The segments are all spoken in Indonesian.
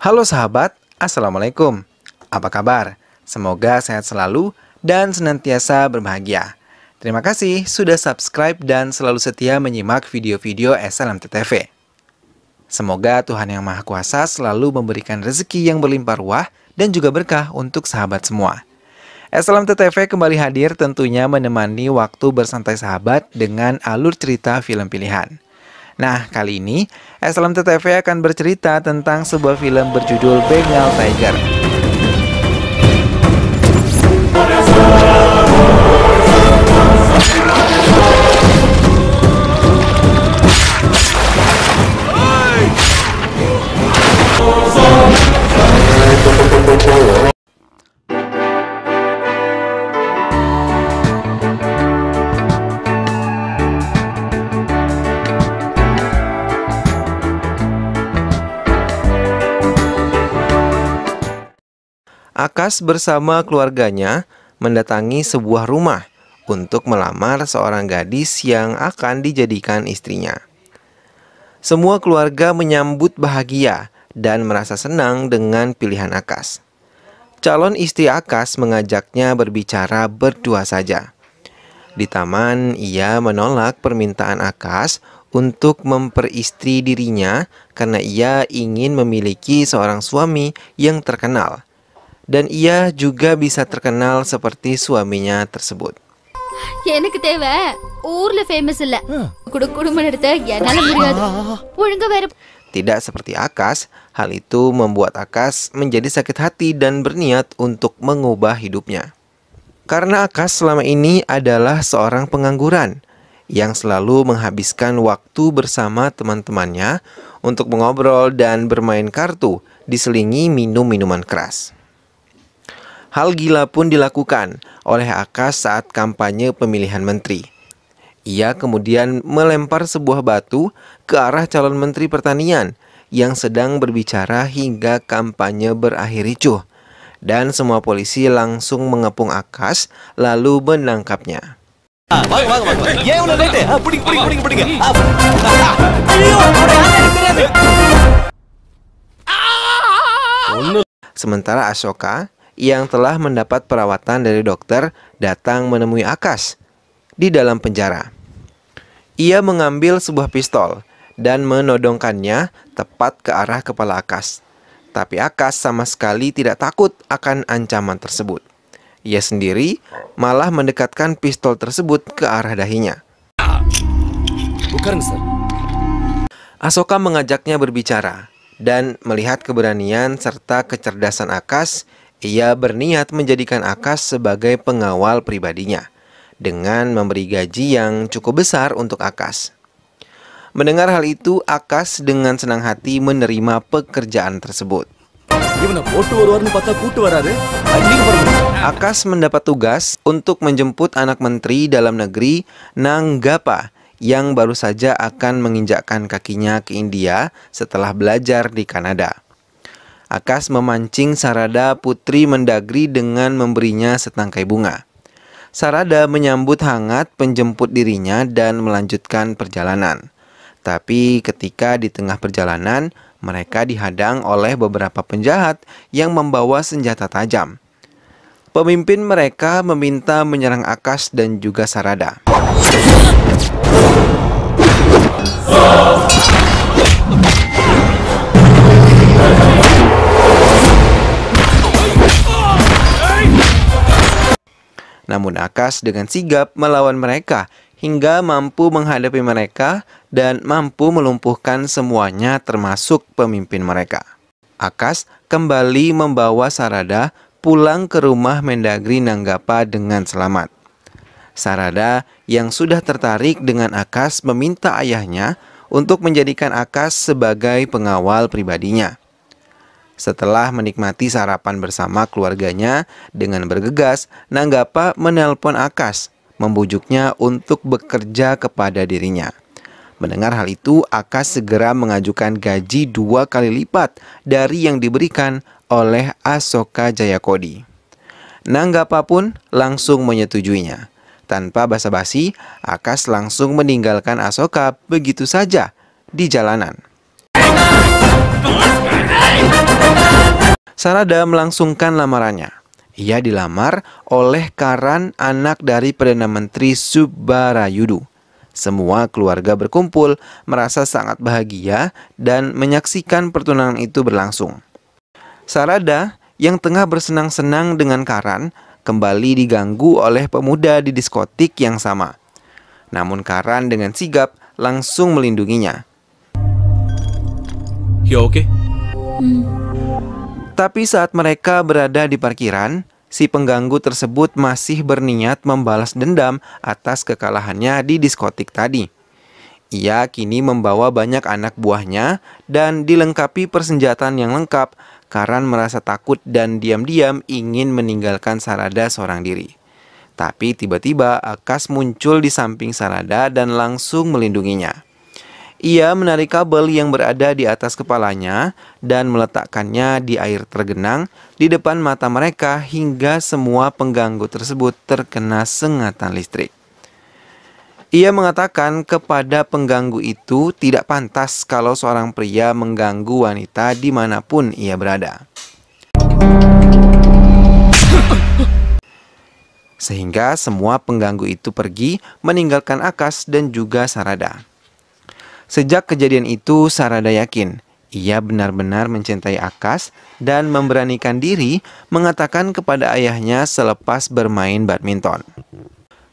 Halo sahabat, Assalamualaikum. Apa kabar? Semoga sehat selalu dan senantiasa berbahagia. Terima kasih sudah subscribe dan selalu setia menyimak video-video SLMT-TV. Semoga Tuhan Yang Maha Kuasa selalu memberikan rezeki yang berlimpah ruah dan juga berkah untuk sahabat semua. SLMT-TV kembali hadir tentunya menemani waktu bersantai sahabat dengan alur cerita film pilihan. Nah, kali ini SLMT-TV akan bercerita tentang sebuah film berjudul Bengal Tiger. Akas bersama keluarganya mendatangi sebuah rumah untuk melamar seorang gadis yang akan dijadikan istrinya. Semua keluarga menyambut bahagia dan merasa senang dengan pilihan Akas. Calon istri Akas mengajaknya berbicara berdua saja. Di taman, ia menolak permintaan Akas untuk memperistri dirinya karena ia ingin memiliki seorang suami yang terkenal. Dan ia juga bisa terkenal seperti suaminya tersebut. எனக்கு தேவை ஊர்ல ஃபேமஸ் இல்ல குடும்ப நடத்த என்னால முடியாது ஒழுங்கா வேற. Tidak seperti Akas, hal itu membuat Akas menjadi sakit hati dan berniat untuk mengubah hidupnya. Karena Akas selama ini adalah seorang pengangguran yang selalu menghabiskan waktu bersama teman-temannya untuk mengobrol dan bermain kartu diselingi minum-minuman keras. Hal gila pun dilakukan oleh Akas saat kampanye pemilihan menteri. Ia kemudian melempar sebuah batu ke arah calon menteri pertanian yang sedang berbicara hingga kampanye berakhir ricuh. Dan semua polisi langsung mengepung Akas lalu menangkapnya. Sementara Ashoka yang telah mendapat perawatan dari dokter datang menemui Akas di dalam penjara. Ia mengambil sebuah pistol dan menodongkannya tepat ke arah kepala Akas. Tapi Akas sama sekali tidak takut akan ancaman tersebut. Ia sendiri malah mendekatkan pistol tersebut ke arah dahinya. Ashoka mengajaknya berbicara dan melihat keberanian serta kecerdasan Akas. Ia berniat menjadikan Akas sebagai pengawal pribadinya dengan memberi gaji yang cukup besar untuk Akas. Mendengar hal itu, Akas dengan senang hati menerima pekerjaan tersebut. Akas mendapat tugas untuk menjemput anak menteri dalam negeri Nanggappa yang baru saja akan menginjakkan kakinya ke India setelah belajar di Kanada. Akas memancing Sarada putri Mendagri dengan memberinya setangkai bunga. Sarada menyambut hangat penjemput dirinya dan melanjutkan perjalanan. Tapi ketika di tengah perjalanan, mereka dihadang oleh beberapa penjahat yang membawa senjata tajam. Pemimpin mereka meminta menyerang Akas dan juga Sarada. Namun Akas dengan sigap melawan mereka hingga mampu menghadapi mereka dan mampu melumpuhkan semuanya termasuk pemimpin mereka. Akas kembali membawa Sarada pulang ke rumah Mendagri Nanggappa dengan selamat. Sarada yang sudah tertarik dengan Akas meminta ayahnya untuk menjadikan Akas sebagai pengawal pribadinya. Setelah menikmati sarapan bersama keluarganya, dengan bergegas, Nanggappa menelpon Akas, membujuknya untuk bekerja kepada dirinya. Mendengar hal itu, Akas segera mengajukan gaji 2 kali lipat dari yang diberikan oleh Ashoka Jayakodi. Nanggappa pun langsung menyetujuinya. Tanpa basa-basi, Akas langsung meninggalkan Ashoka begitu saja di jalanan. Sarada melangsungkan lamarannya. Ia dilamar oleh Karan, anak dari Perdana Menteri Subbarayudu. Semua keluarga berkumpul, merasa sangat bahagia dan menyaksikan pertunangan itu berlangsung. Sarada yang tengah bersenang-senang dengan Karan kembali diganggu oleh pemuda di diskotik yang sama. Namun Karan dengan sigap langsung melindunginya. Ya oke. Tapi saat mereka berada di parkiran, si pengganggu tersebut masih berniat membalas dendam atas kekalahannya di diskotik tadi. Ia kini membawa banyak anak buahnya dan dilengkapi persenjataan yang lengkap. Karan merasa takut dan diam-diam ingin meninggalkan Sarada seorang diri. Tapi tiba-tiba Akas muncul di samping Sarada dan langsung melindunginya. Ia menarik kabel yang berada di atas kepalanya dan meletakkannya di air tergenang di depan mata mereka hingga semua pengganggu tersebut terkena sengatan listrik. Ia mengatakan kepada pengganggu itu tidak pantas kalau seorang pria mengganggu wanita dimanapun ia berada. Sehingga semua pengganggu itu pergi meninggalkan Akas dan juga Sarada. Sejak kejadian itu, Sarada yakin ia benar-benar mencintai Akas dan memberanikan diri mengatakan kepada ayahnya selepas bermain badminton.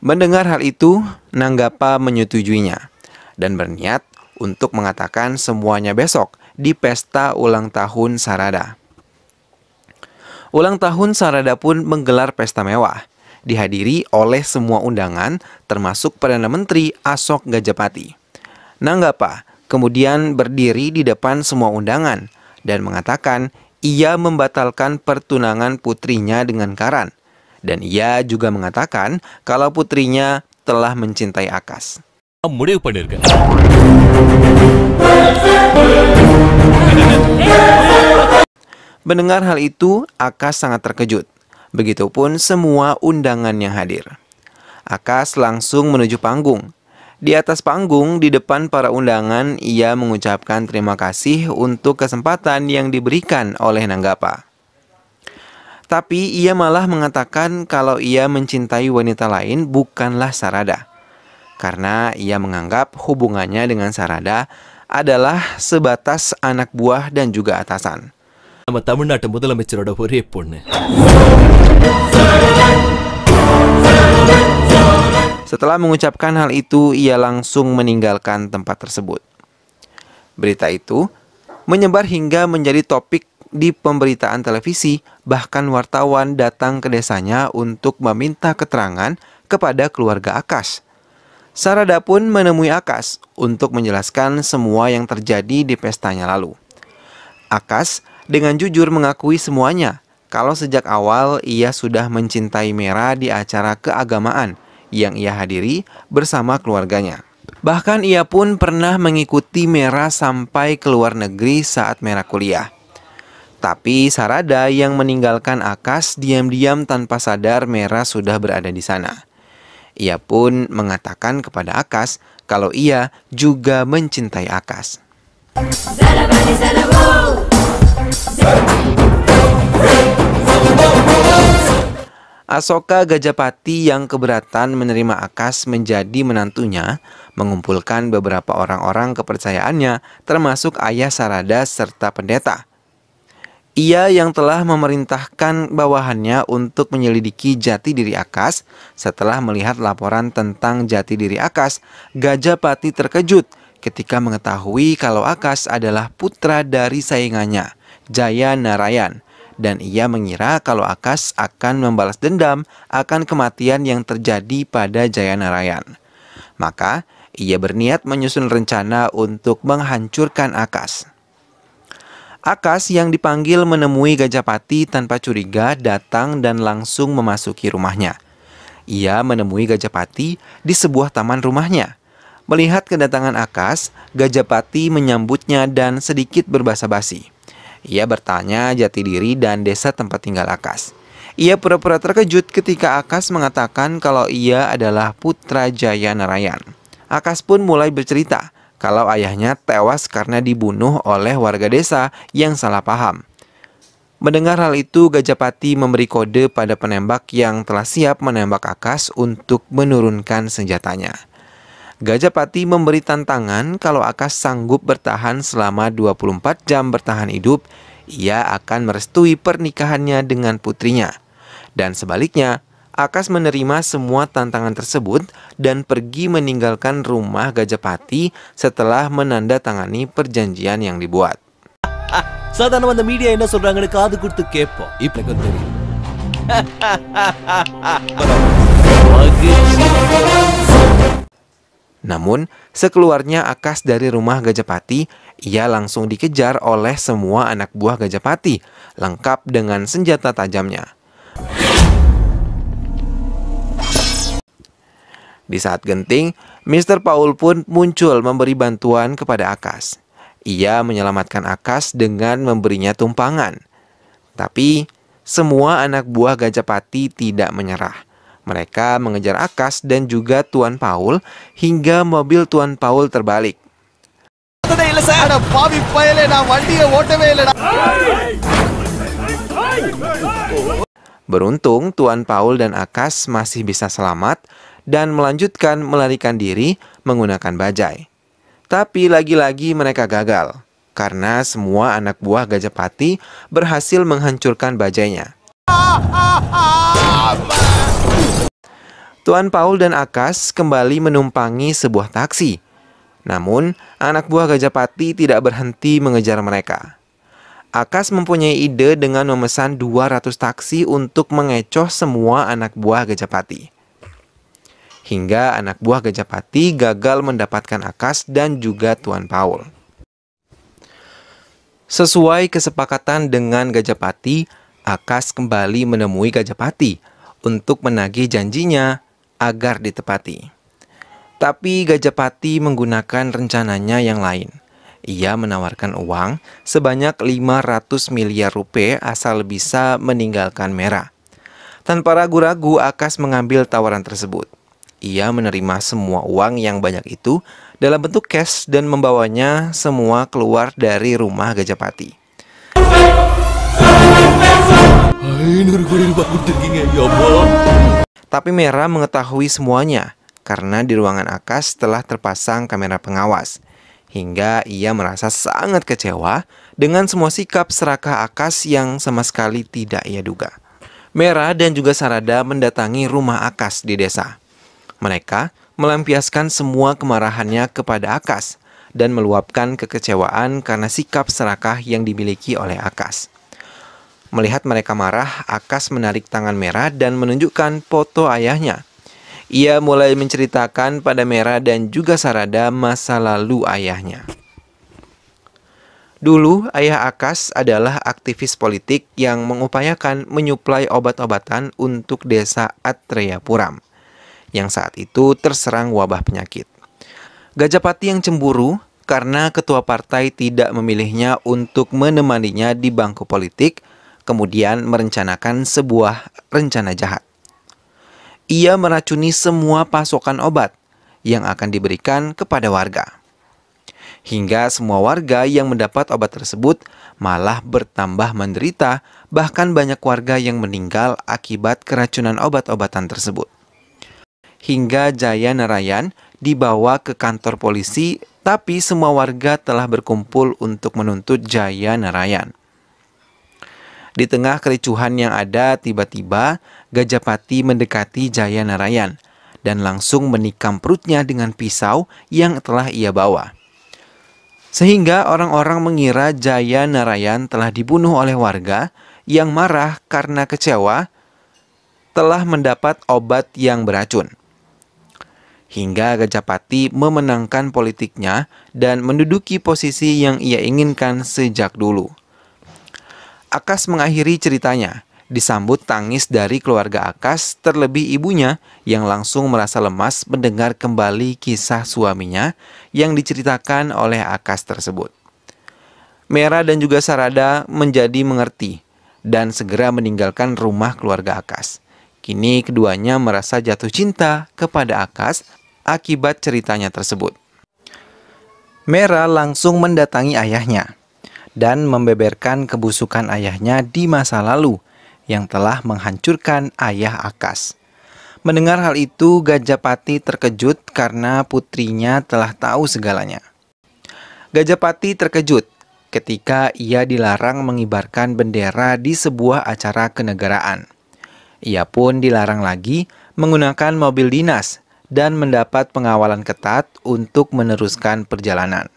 Mendengar hal itu, Nanggappa menyetujuinya dan berniat untuk mengatakan semuanya besok di pesta ulang tahun Sarada. Ulang tahun Sarada pun menggelar pesta mewah, dihadiri oleh semua undangan termasuk Perdana Menteri Asok Gajapati. Nanggappa kemudian berdiri di depan semua undangan dan mengatakan ia membatalkan pertunangan putrinya dengan Karan. Dan ia juga mengatakan kalau putrinya telah mencintai Akas. முடிவு பண்ணிருக்கேன். Mendengar hal itu, Akas sangat terkejut. Begitupun semua undangan yang hadir. Akas langsung menuju panggung. Di atas panggung, di depan para undangan, ia mengucapkan terima kasih untuk kesempatan yang diberikan oleh Nanggappa. Tapi ia malah mengatakan kalau ia mencintai wanita lain bukanlah Sarada. Karena ia menganggap hubungannya dengan Sarada adalah sebatas anak buah dan juga atasan. நம்ம தமிழ்நாட்டு முதலமைச்சரோட ஒரே பொண்ணு. Setelah mengucapkan hal itu, ia langsung meninggalkan tempat tersebut. Berita itu menyebar hingga menjadi topik di pemberitaan televisi, bahkan wartawan datang ke desanya untuk meminta keterangan kepada keluarga Akas. Sarada pun menemui Akas untuk menjelaskan semua yang terjadi di pestanya lalu. Akas dengan jujur mengakui semuanya, kalau sejak awal ia sudah mencintai Mera di acara keagamaan yang ia hadiri bersama keluarganya. Bahkan ia pun pernah mengikuti Mera sampai ke luar negeri saat Mera kuliah. Tapi Sarada yang meninggalkan Akas diam-diam tanpa sadar Mera sudah berada di sana. Ia pun mengatakan kepada Akas kalau ia juga mencintai Akas. Asoka Gajapati yang keberatan menerima Akas menjadi menantunya mengumpulkan beberapa orang-orang kepercayaannya termasuk ayah Sarada serta pendeta. Ia yang telah memerintahkan bawahannya untuk menyelidiki jati diri Akas. Setelah melihat laporan tentang jati diri Akas, Gajapati terkejut ketika mengetahui kalau Akas adalah putra dari saingannya, Jaya Narayan. Dan ia mengira kalau Akas akan membalas dendam akan kematian yang terjadi pada Jaya Narayan. Maka ia berniat menyusun rencana untuk menghancurkan Akas. Akas yang dipanggil menemui Gajapati tanpa curiga datang dan langsung memasuki rumahnya. Ia menemui Gajapati di sebuah taman rumahnya. Melihat kedatangan Akas, Gajapati menyambutnya dan sedikit berbasa-basi. Ia bertanya jati diri dan desa tempat tinggal Akas. Ia pura-pura terkejut ketika Akas mengatakan kalau ia adalah putra Jaya Narayan. Akas pun mulai bercerita kalau ayahnya tewas karena dibunuh oleh warga desa yang salah paham. Mendengar hal itu, Gajapati memberi kode pada penembak yang telah siap menembak Akas untuk menurunkan senjatanya. Gajapati memberi tantangan kalau Akas sanggup bertahan selama 24 jam bertahan hidup, ia akan merestui pernikahannya dengan putrinya. Dan sebaliknya, Akas menerima semua tantangan tersebut dan pergi meninggalkan rumah Gajapati setelah menandatangani perjanjian yang dibuat. சாதாரண அந்த மீடியா என்ன சொல்றாங்கன்னு காது கொடுத்து கேட்போம். இப்ப எனக்கு தெரியும். Namun, sekeluarnya Akas dari rumah Gajapati, ia langsung dikejar oleh semua anak buah Gajapati, lengkap dengan senjata tajamnya. Di saat genting, Mr. Paul pun muncul memberi bantuan kepada Akas. Ia menyelamatkan Akas dengan memberinya tumpangan. Tapi, semua anak buah Gajapati tidak menyerah. Mereka mengejar Akas dan juga Tuan Paul hingga mobil Tuan Paul terbalik. Beruntung, Tuan Paul dan Akas masih bisa selamat dan melanjutkan melarikan diri menggunakan bajai. Tapi lagi-lagi mereka gagal, karena semua anak buah Gajapati berhasil menghancurkan bajainya. Tuan Paul dan Akas kembali menumpangi sebuah taksi. Namun, anak buah Gajapati tidak berhenti mengejar mereka. Akas mempunyai ide dengan memesan 200 taksi untuk mengecoh semua anak buah Gajapati. Hingga anak buah Gajapati gagal mendapatkan Akas dan juga Tuan Paul. Sesuai kesepakatan dengan Gajapati, Akas kembali menemui Gajapati untuk menagih janjinya agar ditepati. Tapi Gajapati menggunakan rencananya yang lain. Ia menawarkan uang sebanyak 500 miliar rupiah asal bisa meninggalkan Mera. Tanpa ragu-ragu, Akas mengambil tawaran tersebut. Ia menerima semua uang yang banyak itu dalam bentuk cash dan membawanya semua keluar dari rumah Gajapati. Tapi Mera mengetahui semuanya karena di ruangan Akas telah terpasang kamera pengawas. Hingga ia merasa sangat kecewa dengan semua sikap serakah Akas yang sama sekali tidak ia duga. Mera dan juga Sarada mendatangi rumah Akas di desa. Mereka melampiaskan semua kemarahannya kepada Akas dan meluapkan kekecewaan karena sikap serakah yang dimiliki oleh Akas. Melihat mereka marah, Akas menarik tangan Mera dan menunjukkan foto ayahnya. Ia mulai menceritakan pada Mera dan juga Sarada masa lalu ayahnya. Dulu, ayah Akas adalah aktivis politik yang mengupayakan menyuplai obat-obatan untuk desa Atreyapuram, yang saat itu terserang wabah penyakit. Gajapati yang cemburu karena ketua partai tidak memilihnya untuk menemaninya di bangku politik, kemudian merencanakan sebuah rencana jahat. Ia meracuni semua pasokan obat yang akan diberikan kepada warga. Hingga semua warga yang mendapat obat tersebut malah bertambah menderita, bahkan banyak warga yang meninggal akibat keracunan obat-obatan tersebut. Hingga Jaya Narayan dibawa ke kantor polisi, tapi semua warga telah berkumpul untuk menuntut Jaya Narayan. Di tengah kericuhan yang ada, tiba-tiba Gajapati mendekati Jaya Narayan dan langsung menikam perutnya dengan pisau yang telah ia bawa. Sehingga orang-orang mengira Jaya Narayan telah dibunuh oleh warga yang marah karena kecewa telah mendapat obat yang beracun. Hingga Gajapati memenangkan politiknya dan menduduki posisi yang ia inginkan sejak dulu. Akas mengakhiri ceritanya, disambut tangis dari keluarga Akas, terlebih ibunya yang langsung merasa lemas mendengar kembali kisah suaminya yang diceritakan oleh Akas tersebut. Mera dan juga Sarada menjadi mengerti dan segera meninggalkan rumah keluarga Akas. Kini keduanya merasa jatuh cinta kepada Akas akibat ceritanya tersebut. Mera langsung mendatangi ayahnya dan membeberkan kebusukan ayahnya di masa lalu yang telah menghancurkan ayah Akas. Mendengar hal itu, Gajapati terkejut karena putrinya telah tahu segalanya. Gajapati terkejut ketika ia dilarang mengibarkan bendera di sebuah acara kenegaraan. Ia pun dilarang lagi menggunakan mobil dinas dan mendapat pengawalan ketat untuk meneruskan perjalanan.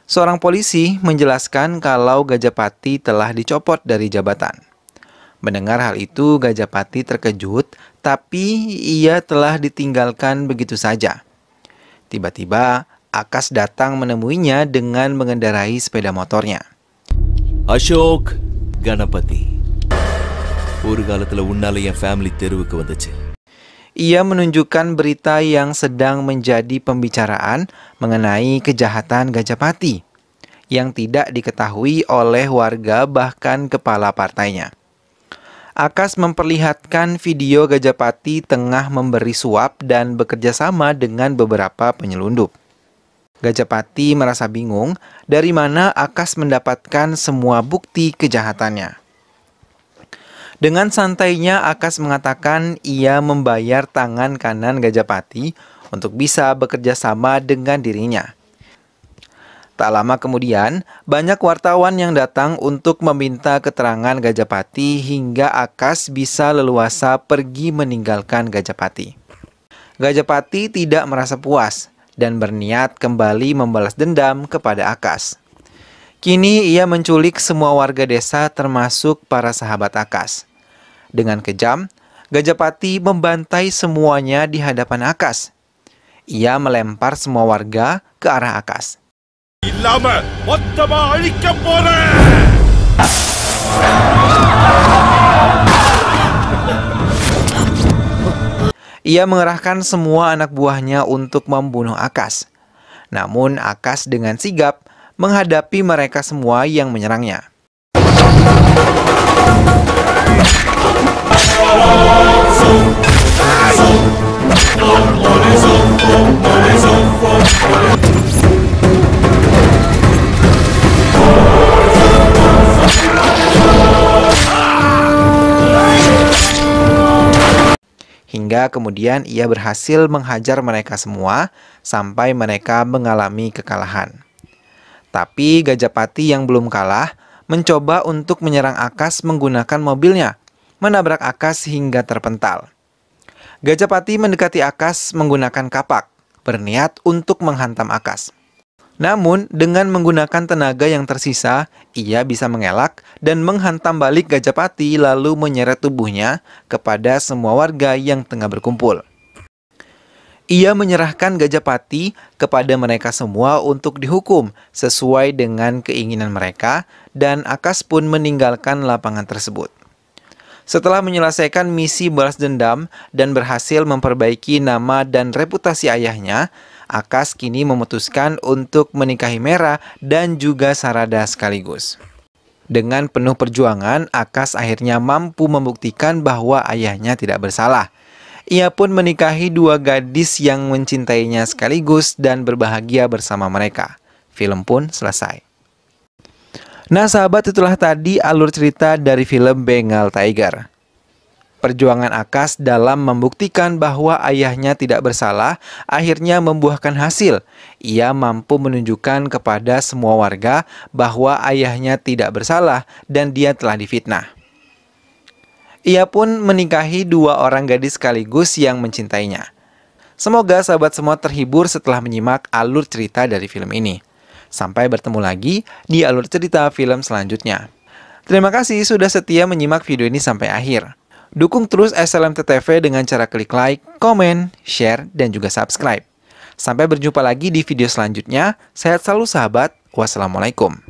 Seorang polisi menjelaskan kalau Gajapati telah dicopot dari jabatan. Mendengar hal itu, Gajapati terkejut, tapi ia telah ditinggalkan begitu saja. Tiba-tiba, Akas datang menemuinya dengan mengendarai sepeda motornya. Ashok கணபதி ஒரு காலத்துல உன்னால என் ஃபேமிலி தெருவுக்கு வந்துச்சு. Ia menunjukkan berita yang sedang menjadi pembicaraan mengenai kejahatan Gajapati yang tidak diketahui oleh warga bahkan kepala partainya. Akas memperlihatkan video Gajapati tengah memberi suap dan bekerja sama dengan beberapa penyelundup. Gajapati merasa bingung dari mana Akas mendapatkan semua bukti kejahatannya. Dengan santainya Akas mengatakan ia membayar tangan kanan Gajapati untuk bisa bekerja sama dengan dirinya. Tak lama kemudian, banyak wartawan yang datang untuk meminta keterangan Gajapati hingga Akas bisa leluasa pergi meninggalkan Gajapati. Gajapati tidak merasa puas dan berniat kembali membalas dendam kepada Akas. Kini ia menculik semua warga desa termasuk para sahabat Akas. Dengan kejam, Gajapati membantai semuanya di hadapan Akas. Ia melempar semua warga ke arah Akas. Ia mengerahkan semua anak buahnya untuk membunuh Akas. Namun Akas dengan sigap menghadapi mereka semua yang menyerangnya. Hingga kemudian ia berhasil menghajar mereka semua sampai mereka mengalami kekalahan. Tapi Gajapati yang belum kalah mencoba untuk menyerang Akas menggunakan mobilnya, menabrak Akas hingga terpental. Gajapati mendekati Akas menggunakan kapak, berniat untuk menghantam Akas. Namun, dengan menggunakan tenaga yang tersisa, ia bisa mengelak dan menghantam balik Gajapati lalu menyeret tubuhnya kepada semua warga yang tengah berkumpul. Ia menyerahkan Gajapati kepada mereka semua untuk dihukum sesuai dengan keinginan mereka dan Akas pun meninggalkan lapangan tersebut. Setelah menyelesaikan misi balas dendam dan berhasil memperbaiki nama dan reputasi ayahnya, Akas kini memutuskan untuk menikahi Mera dan juga Sarada sekaligus. Dengan penuh perjuangan, Akas akhirnya mampu membuktikan bahwa ayahnya tidak bersalah. Ia pun menikahi dua gadis yang mencintainya sekaligus dan berbahagia bersama mereka. Film pun selesai. Nah sahabat, itulah tadi alur cerita dari film Bengal Tiger. Perjuangan Akas dalam membuktikan bahwa ayahnya tidak bersalah akhirnya membuahkan hasil. Ia mampu menunjukkan kepada semua warga bahwa ayahnya tidak bersalah dan dia telah difitnah. Ia pun menikahi dua orang gadis sekaligus yang mencintainya. Semoga sahabat semua terhibur setelah menyimak alur cerita dari film ini. Sampai bertemu lagi di alur cerita film selanjutnya. Terima kasih sudah setia menyimak video ini sampai akhir. Dukung terus SLMT TV dengan cara klik like, komen, share, dan juga subscribe. Sampai berjumpa lagi di video selanjutnya. Sehat selalu sahabat. Wassalamualaikum.